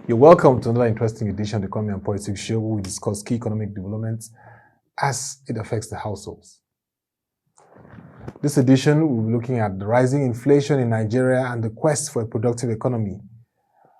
You're welcome to another interesting edition of the Economy and Politics Show, where we discuss key economic developments as it affects the households. This edition, we'll be looking at the rising inflation in Nigeria and the quest for a productive economy.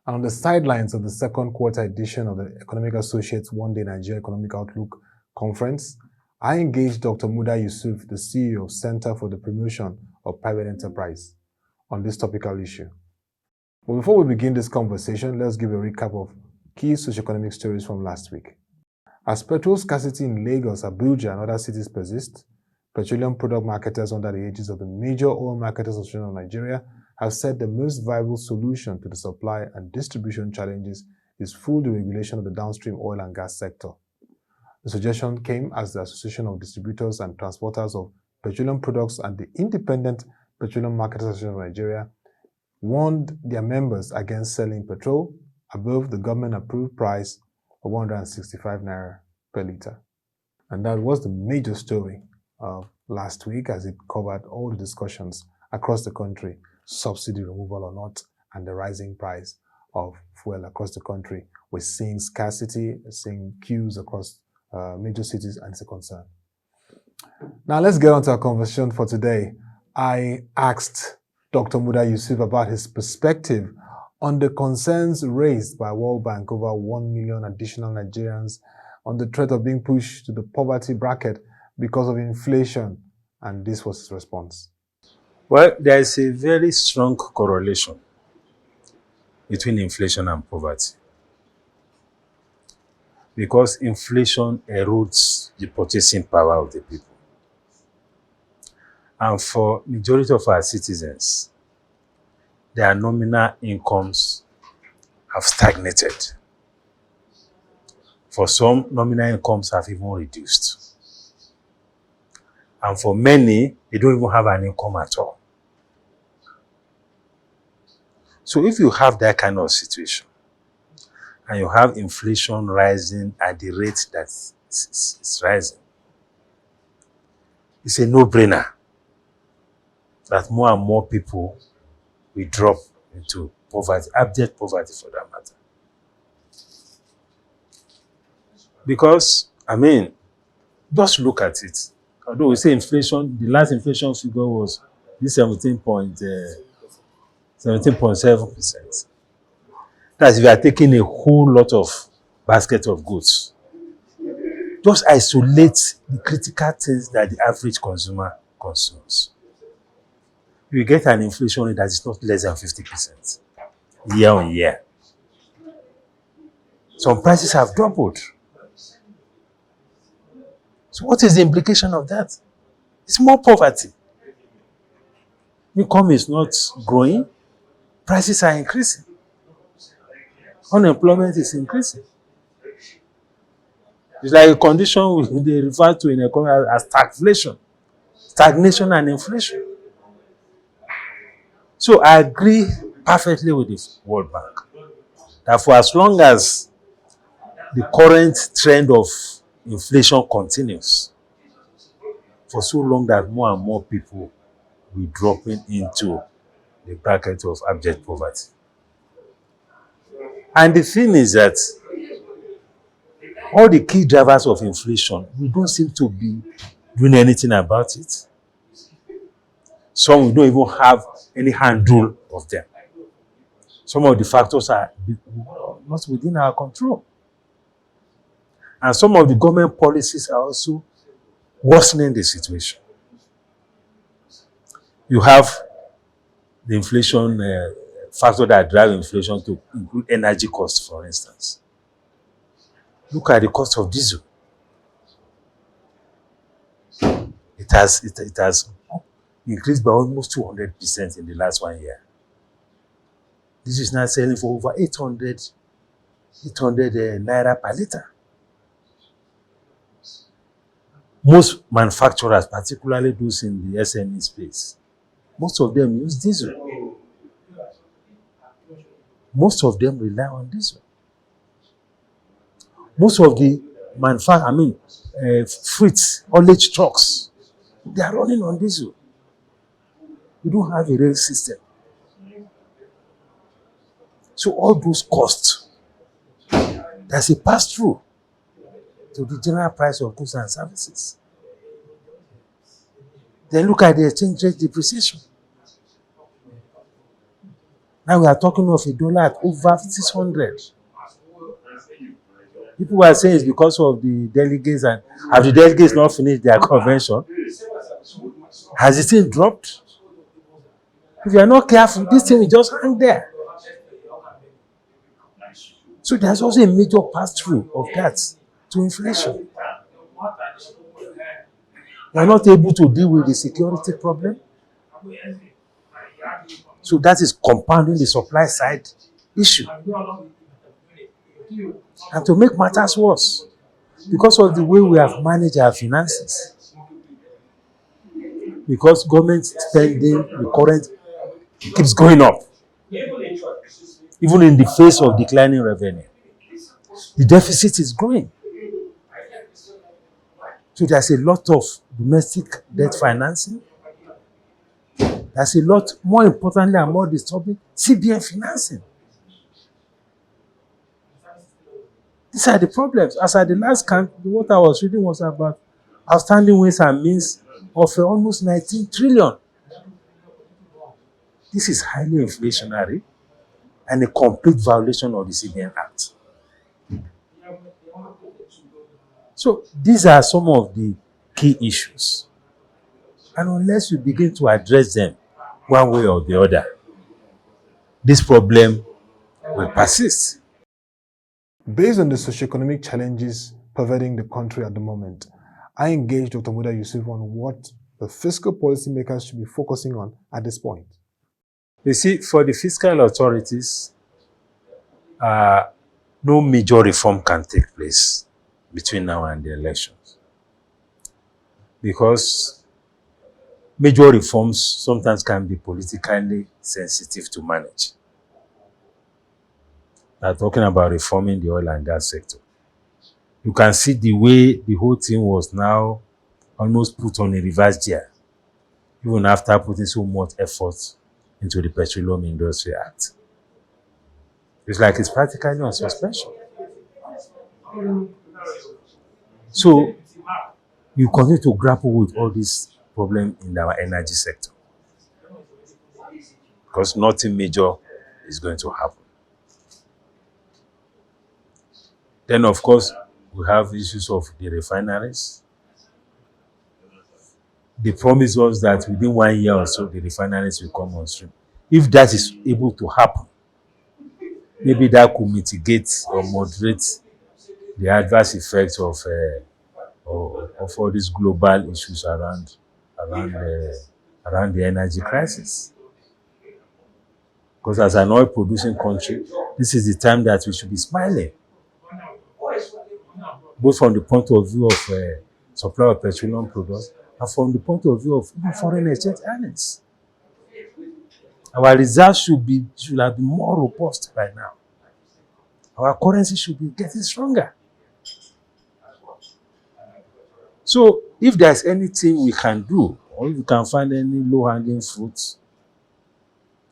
And on the sidelines of the second quarter edition of the Economic Associates One-Day Nigeria Economic Outlook Conference, I engaged Dr. Muda Yusuf, the CEO of Center for the Promotion of Private Enterprise, on this topical issue. But before we begin this conversation, let's give a recap of key socio-economic stories from last week. As petrol scarcity in Lagos, Abuja, and other cities persist, petroleum product marketers under the aegis of the Major Oil Marketers Association of Nigeria have said the most viable solution to the supply and distribution challenges is full deregulation of the downstream oil and gas sector. The suggestion came as the Association of Distributors and Transporters of Petroleum Products and the Independent Petroleum Marketers Association of Nigeria warned their members against selling petrol above the government-approved price of 165 naira per litre. And that was the major story of last week, as it covered all the discussions across the country, subsidy removal or not, and the rising price of fuel across the country. We're seeing scarcity, seeing queues across major cities, and it's a concern. Now let's get on to our conversation for today. I asked Dr. Muda Yusuf about his perspective on the concerns raised by World Bank over 1 million additional Nigerians on the threat of being pushed to the poverty bracket because of inflation, and this was his response. Well, there is a very strong correlation between inflation and poverty, because inflation erodes the purchasing power of the people. And for majority of our citizens, their nominal incomes have stagnated. For some, nominal incomes have even reduced. And for many, they don't even have an income at all. So if you have that kind of situation, and you have inflation rising at the rate that it's rising, it's a no-brainer that more and more people will drop into poverty, abject poverty for that matter. Because, just look at it. Although we say inflation, the last inflation figure was 17.7%. That's if you are taking a whole lot of basket of goods. Just isolate the critical things that the average consumer consumes. You get an inflation rate that is not less than 50% year on year. Some prices have doubled. So what is the implication of that? It's more poverty. Income is not growing. Prices are increasing. Unemployment is increasing. It's like a condition they refer to in economy as stagflation. Stagnation and inflation. So I agree perfectly with the World Bank that for as long as the current trend of inflation continues, for so long that more and more people will be dropping into the bracket of abject poverty. And the thing is that all the key drivers of inflation, we don't seem to be doing anything about it. Some we don't even have any handle of them. Some of the factors are not within our control. And some of the government policies are also worsening the situation. You have the inflation factor that drive inflation to include energy costs, for instance. Look at the cost of diesel. It has increased by almost 200% in the last 1 year. This is now selling for over 800 naira per litre. Most manufacturers, particularly those in the SME space, most of them use diesel. Most of them rely on diesel. Most of the freight, haulage trucks, they are running on diesel. We don't have a rail system. So all those costs There's a pass-through to the general price of goods and services. Then look at the exchange rate depreciation. Now we are talking of a dollar at over 600. People were saying it's because of the delegates, and have the delegates not finished their convention? Has the thing dropped? If you are not careful, this thing will just hang there. So there's also a major pass-through of that to inflation. We are not able to deal with the security problem. So that is compounding the supply side issue. And to make matters worse, because of the way we have managed our finances, because government spending, the current, keeps going up, even in the face of declining revenue. The deficit is growing. So there's a lot of domestic debt financing. There's a lot, more importantly and more disturbing, CBN financing. These are the problems. As at the last count, what I was reading was about outstanding ways and means of almost 19 trillion. This is highly inflationary and a complete violation of the CBN Act. So these are some of the key issues. And unless we begin to address them one way or the other, this problem will persist. Based on the socio-economic challenges pervading the country at the moment, I engaged Dr. Muda Yusuf on what the fiscal policymakers should be focusing on at this point. You see, for the fiscal authorities, no major reform can take place between now and the elections, because major reforms sometimes can be politically sensitive to manage. I'm talking about reforming the oil and gas sector. You can see the way the whole thing was now almost put on a reverse gear, even after putting so much effort into the Petroleum Industry Act. It's like it's practically on suspension. So you continue to grapple with all these problems in our energy sector, because nothing major is going to happen. Then, of course, we have issues of the refineries. They promised us that within 1 year or so, the refineries will come on stream. If that is able to happen, maybe that could mitigate or moderate the adverse effects of all these global issues around the energy crisis. Because as an oil-producing country, this is the time that we should be smiling, both from the point of view of supply of petroleum products and from the point of view of even foreign exchange earnings. Our reserves should have been more robust by now. Our currency should be getting stronger. So if there's anything we can do, or if we can find any low-hanging fruits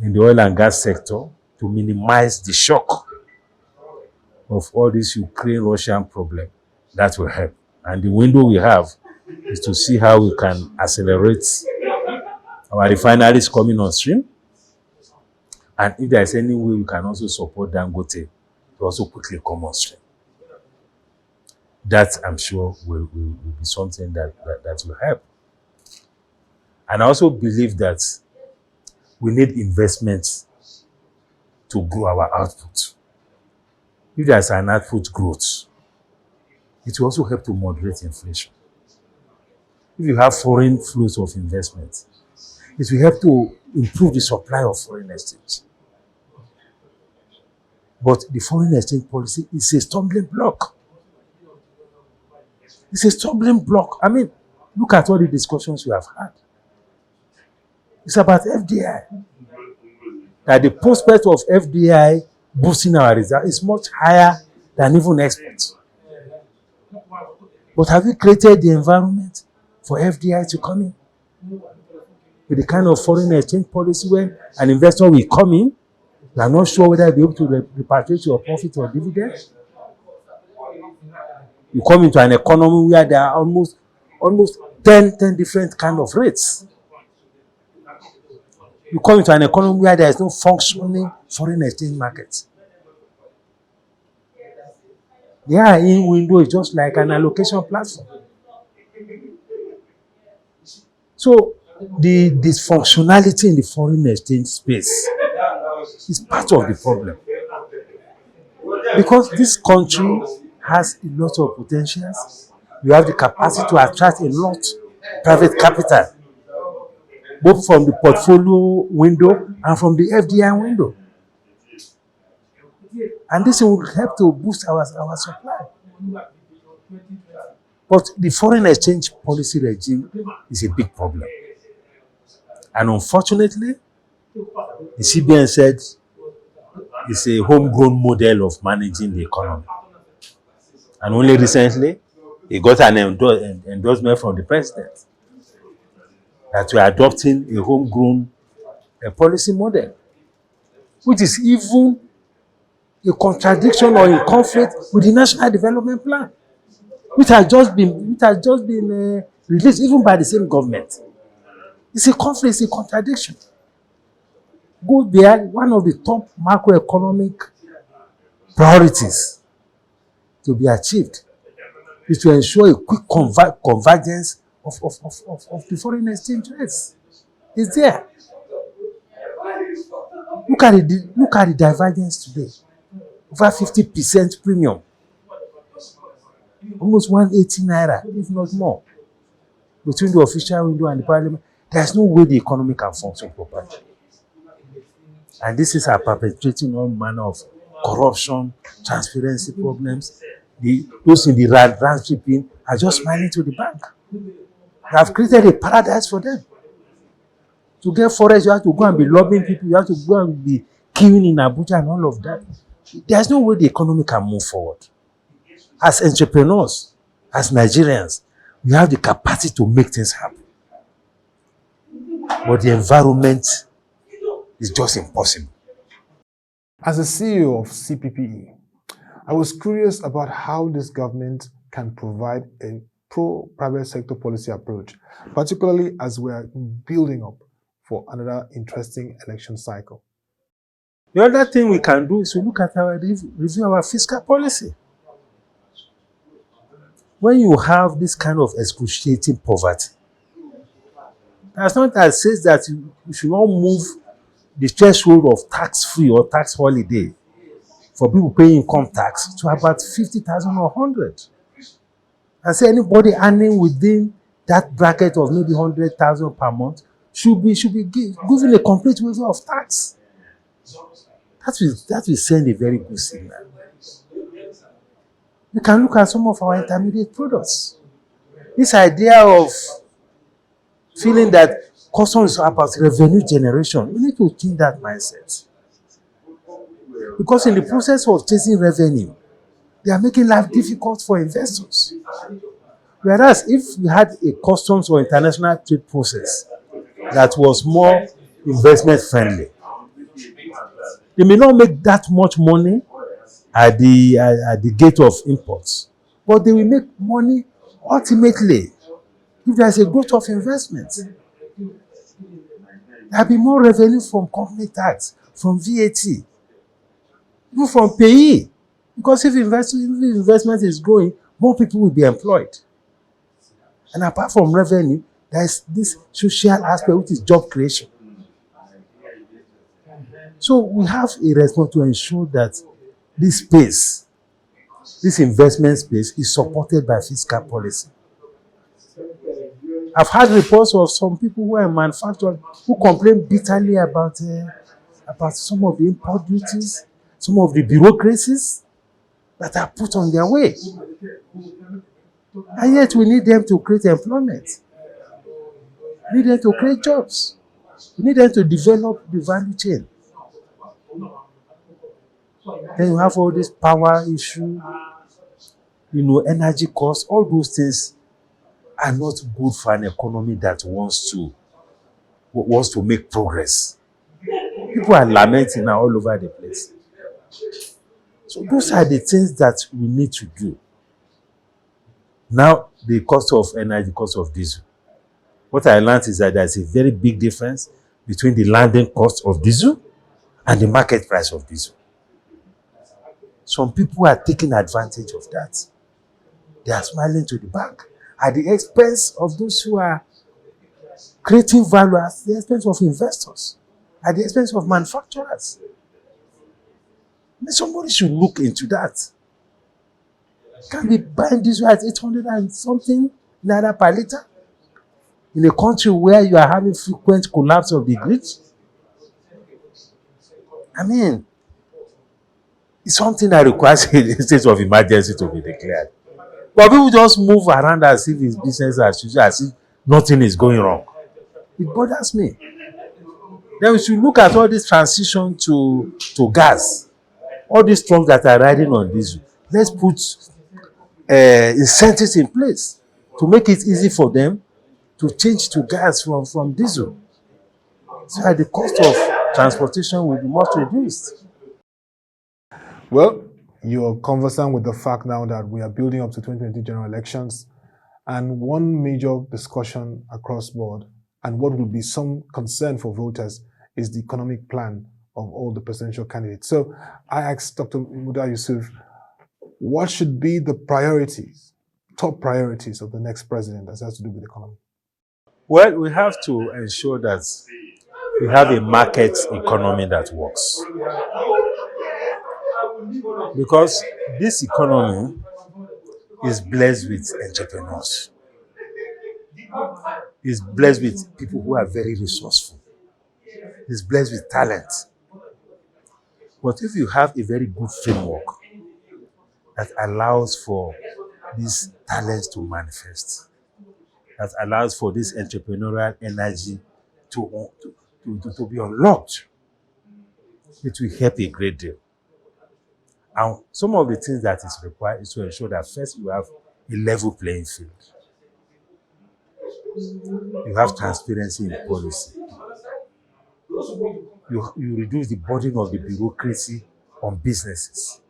in the oil and gas sector to minimize the shock of all this Ukraine-Russian problem, that will help. And the window we have is to see how we can accelerate our refineries coming on stream. And if there's any way we can also support Dangote to also quickly come on stream. That, I'm sure, will be something that will help. And I also believe that we need investments to grow our output. If there's an output growth, it will also help to moderate inflation. If you have foreign flows of investment, it will help to improve the supply of foreign exchange. But the foreign exchange policy is a stumbling block. It's a stumbling block. I mean, look at all the discussions we have had. It's about FDI. That the prospect of FDI boosting our reserve is much higher than even exports. But have we created the environment for FDI to come in? With the kind of foreign exchange policy when an investor will come in, you are not sure whether you'll be able to repatriate your profit or dividends. You come into an economy where there are almost 10 different kind of rates. You come into an economy where there is no functioning foreign exchange market. The in window is just like an allocation platform. So the dysfunctionality in the foreign exchange space is part of the problem. Because this country has a lot of potentials. You have the capacity to attract a lot of private capital, both from the portfolio window and from the FDI window. And this will help to boost our supply. But the foreign exchange policy regime is a big problem. And unfortunately, the CBN said it's a homegrown model of managing the economy. And only recently, he got an endorsement from the president that we are adopting a homegrown policy model, which is even a contradiction or in conflict with the National Development Plan, which has just been released even by the same government. It's a conflict, it's a contradiction. Go there, one of the top macroeconomic priorities to be achieved is to ensure a quick convergence of the foreign exchange rates. It's there. Look at the divergence today. Over 50% premium. Almost 180 naira, if not more, between the official window and the parliament. There's no way the economy can function properly. And this is perpetrating all manner of corruption, transparency problems. Those in the round shipping are just smiling to the bank. They have created a paradise for them. To get forex, you have to go and be lobbying people. You have to go and be queuing in Abuja and all of that. There's no way the economy can move forward. As entrepreneurs, as Nigerians, we have the capacity to make things happen. But the environment is just impossible. As the CEO of CPPE, I was curious about how this government can provide a pro-private sector policy approach, particularly as we are building up for another interesting election cycle. The other thing we can do is to look at review our fiscal policy. When you have this kind of excruciating poverty, that's not that says that you should not move the threshold of tax-free or tax holiday for people paying income tax to about 50,000 or 100. And say anybody earning within that bracket of maybe 100,000 per month should be given a complete waiver of tax. That will send a very good signal. You can look at some of our intermediate products. This idea of feeling that customs is about revenue generation, we need to change that mindset. Because in the process of chasing revenue, they are making life difficult for investors. Whereas if we had a customs or international trade process that was more investment friendly, they may not make that much money at the gate of imports, but they will make money ultimately if there is a growth of investment. There will be more revenue from company tax, from VAT, even from PAYE. Because if investment is growing, more people will be employed. And apart from revenue, there is this social aspect, which is job creation. So we have a responsibility to ensure that this space, this investment space, is supported by fiscal policy. I've had reports of some people who are manufacturers who complain bitterly about some of the import duties, some of the bureaucracies that are put on their way. And yet we need them to create employment. We need them to create jobs. We need them to develop the value chain. Then you have all this power issue, energy costs, all those things are not good for an economy that wants to make progress. People are lamenting now all over the place. So those are the things that we need to do. Now, the cost of energy, the cost of diesel. What I learned is that there's a very big difference between the landing cost of diesel and the market price of diesel. Some people are taking advantage of that. They are smiling to the bank at the expense of those who are creating value, at the expense of investors, at the expense of manufacturers. Somebody should look into that. Can we buying diesel at 800 and something naira per liter in a country where you are having frequent collapse of the grid? I mean, it's something that requires a state of emergency to be declared. But people just move around as if it's business as usual, as if nothing is going wrong. It bothers me. Then we should look at all this transition to gas, all these trucks that are riding on diesel. Let's put incentives in place to make it easy for them to change to gas from diesel, so that the cost of transportation will be much reduced. Well, you're conversant with the fact now that we are building up to 2020 general elections, and one major discussion across board, and what will be some concern for voters, is the economic plan of all the presidential candidates. So I asked Dr. Muda Yusuf, what should be the priorities, top priorities of the next president that has to do with the economy? Well, we have to ensure that we have a market economy that works. Because this economy is blessed with entrepreneurs. It's blessed with people who are very resourceful. It's blessed with talent. But if you have a very good framework that allows for these talents to manifest, that allows for this entrepreneurial energy to be unlocked, it will help a great deal. And some of the things that is required is to ensure that first you have a level playing field. You have transparency in policy. You reduce the burden of the bureaucracy on businesses.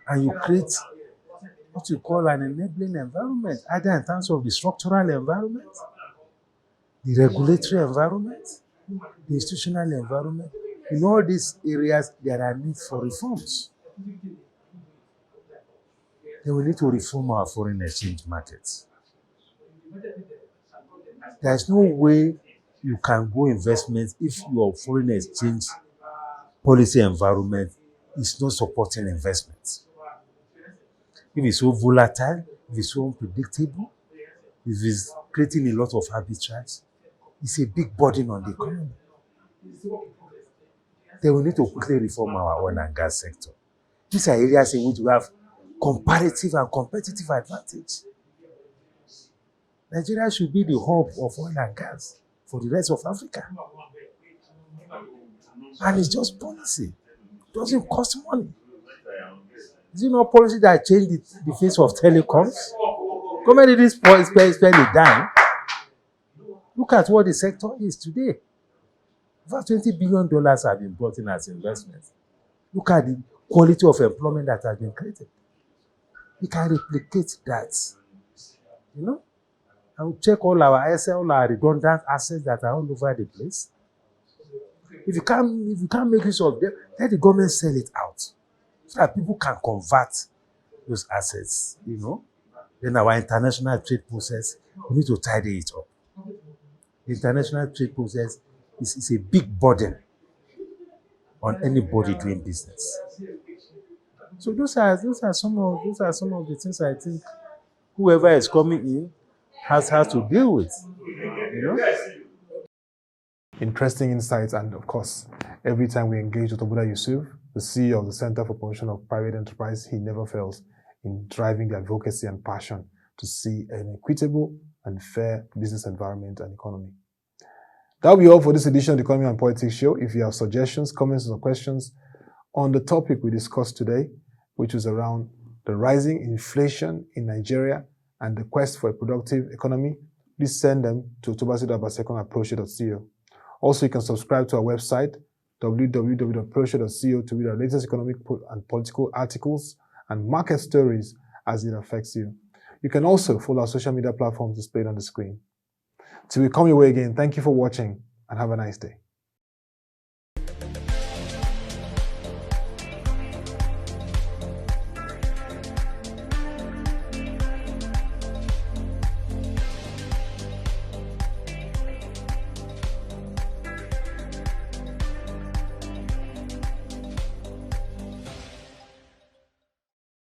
And you create what you call an enabling environment, either in terms of the structural environment, the regulatory environment, the institutional environment. In all these areas, there are needs for reforms. Then we need to reform our foreign exchange markets. There is no way you can go investment if your foreign exchange policy environment is not supporting investment. If it's so volatile, if it's so unpredictable, if it's creating a lot of arbitrage, it's a big burden on the economy. Then we need to quickly reform our oil and gas sector. These are areas in which we have comparative and competitive advantage. Nigeria should be the hub of oil and gas for the rest of Africa. And it's just policy. It doesn't cost money. Is it not policy that changed the face of telecoms? Government didn't spend a dime. Look at what the sector is today. Over $20 billion have been brought in as investments. Look at the quality of employment that has been created. We can replicate that. You know? And we check all our SL, our redundant assets that are all over the place. If you can't make use of them, let the government sell it out, so that people can convert those assets, you know. Then our international trade process, we need to tidy it up. The international trade process is a big burden on anybody doing business. So those are some of the things I think whoever is coming in has to deal with. You know? Interesting insights, and of course, every time we engage with Muda Yusuf, the CEO of the Center for Promotion of Private Enterprise, he never fails in driving the advocacy and passion to see an equitable and fair business environment and economy. That'll be all for this edition of the Economy and Politics Show. If you have suggestions, comments, or questions on the topic we discussed today, which was around the rising inflation in Nigeria and the quest for a productive economy, please send them to Abasiekong@proshe.co. Also, you can subscribe to our website, www.proshe.co, to read our latest economic and political articles and market stories as it affects you. You can also follow our social media platforms displayed on the screen. Till we come your way again, thank you for watching and have a nice day.